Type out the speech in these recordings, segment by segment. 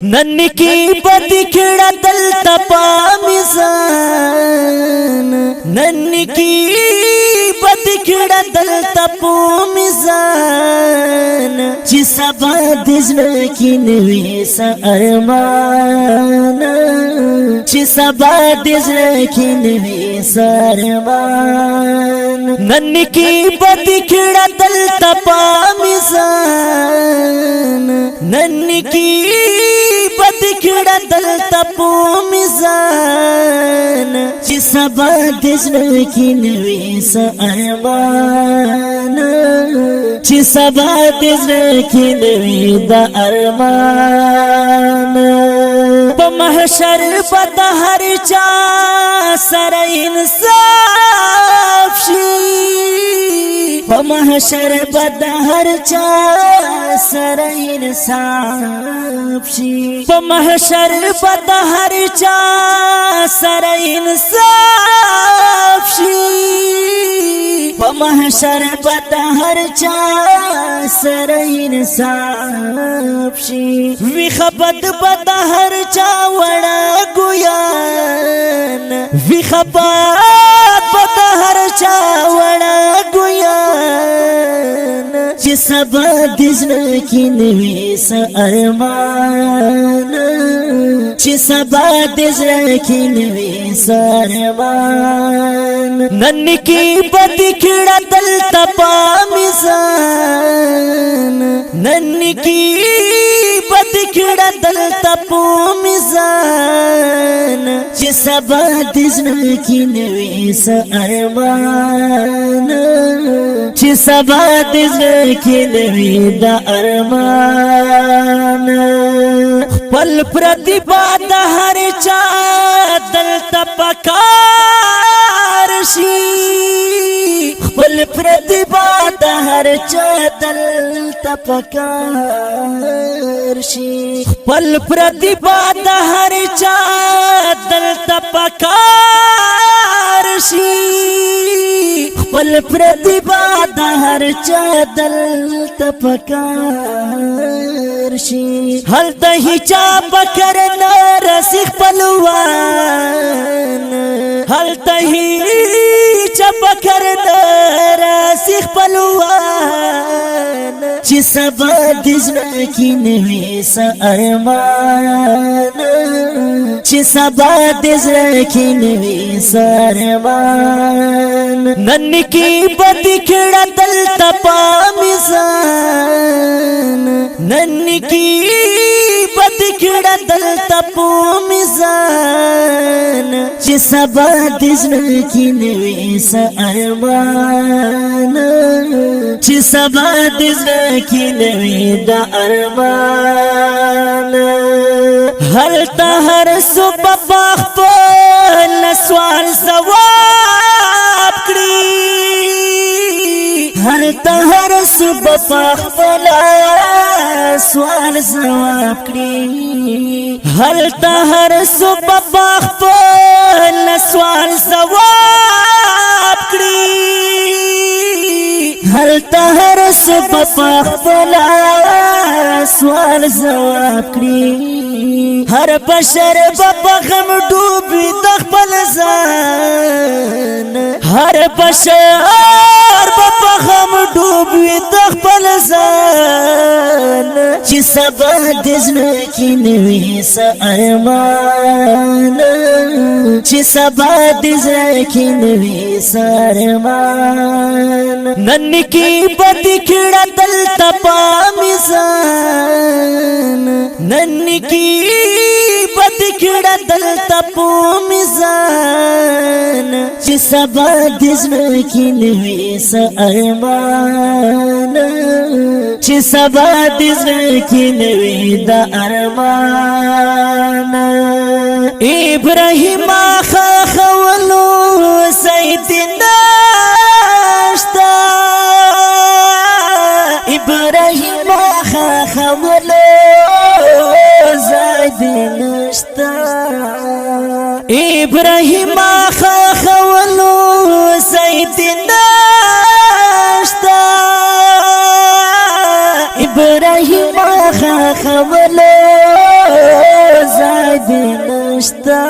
नन्नी की बदिखड़ा दल तपा मिजान, नन्नी की बदिखड़ा दल तपो मिजान, जिसबा दिजन की नवीसा अरमान, जिसबा दिजन की नवीसा अरमान। नन्नी की बदिखड़ा दल तपा मिजान, नन्नी की बदिखड़ा दल तपो मिजान, जिसबा दिजन की नवीसा अरमान, जिसबा दिजन की नवीदा अरमान। बमहशर बदहर चा सर इंसाफ शी, बमहशर बदहर चा सर इंसाफ शी, बमहशर बदहर चा सर इंसाफ शी, बमहशर बदहर चा सर इंसाफ शी। विखबत बदहर चा वड़ा गुयान, विखबत बदहर चा वड़ा गुयान, जिसबा दिजन की नवीसा अरमान, जिसबा दिजन की नवीसा अरमान। नन्नी की बदिखड़ा दल तपा मिजान, नन्नी की बदिखड़ा दल तपो मिजान, जिसबा दिजन की नवीसा अरमान, जिसबा दिजन की नवीदा अरमान। पल प्रतिभा दहर चा दल तपकार शी, पल प्रतिभा दहर चा दल तपकार शी, पल प्रतिभा दहर चा दल तपकार शी, पल प्रतिभा दहर चा दल तपकार शी। हल दही चा बकर न रसिक पलवान, हल दही चा बकर न रसिक पलवान, जिसबा दिजन की नवीसा अरमान, जिसबा दिजन की नवीसा अरमान। नन्नी की बदिखड़ा दल तपा मिजान, नन्नी की बदिखड़ा दल तपो मिजान, जिसबा दिजन की नवीसा अरमान, जिसबा दिजन की नवीदा अरमान। हल तहर सुबह बाखपल सवाल जवाब करी, हर तहर सुबह बाखपल सवाल जवाब करी, हर तहर सुबह बाखपल सवाल जवाब करी, हर तहर सुबह बाखपल सवाल जवाब करी। हर बशर बगम डूबी दखपल जान, हर बशर बगम डूबी दखपल जान, जिसबा दिजन की नवीसा अरमान, जिसबा दिजन की नवीसा अरमान। नन्नी की बदिखड़ा दल तपा मिजान, नन्नी की बदिखड़ा दल तपो मिजान, जिसबा दिजन की नवीसा अरमान, जिसबा दिजन की नवीदा अरमान। इब्राहिम खवलो सैदना नाश्ता, इब्राहिम खवलो नश्ता, इब्राहिम खवलो सैदना नाश्ता, इब्राहिम खवलो بنشتا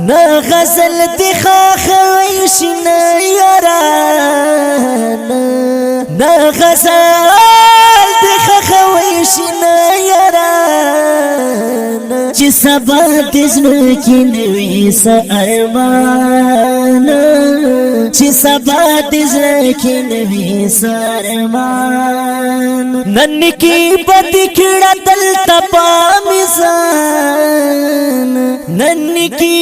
نا غزل دی خاخویش نیارانا نا غزل دی خاخویش نیارانا چی سبا دزنکی نوی سا ارمانا چی سبا دزنکی نوی سا ارمانا ننکی بدی کڑا دل تپا میزان ننکی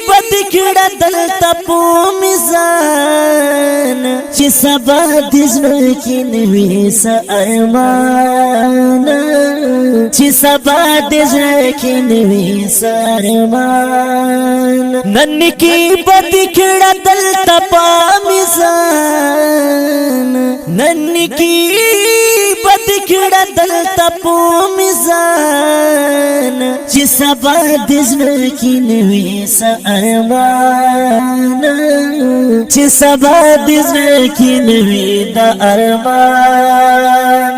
بدی کڑا دل تپو میزان چی سبا دزنکی نوی سا ارمانا چی سبا دزنکی نوی سا ارمانا ننکی بدی کڑا دل تپا میزان ننکی بدی کڑا دل تپو میزان چی سبا دزنکی نوی سا ارمانا چی سبا دزنکی نوی دا ارمان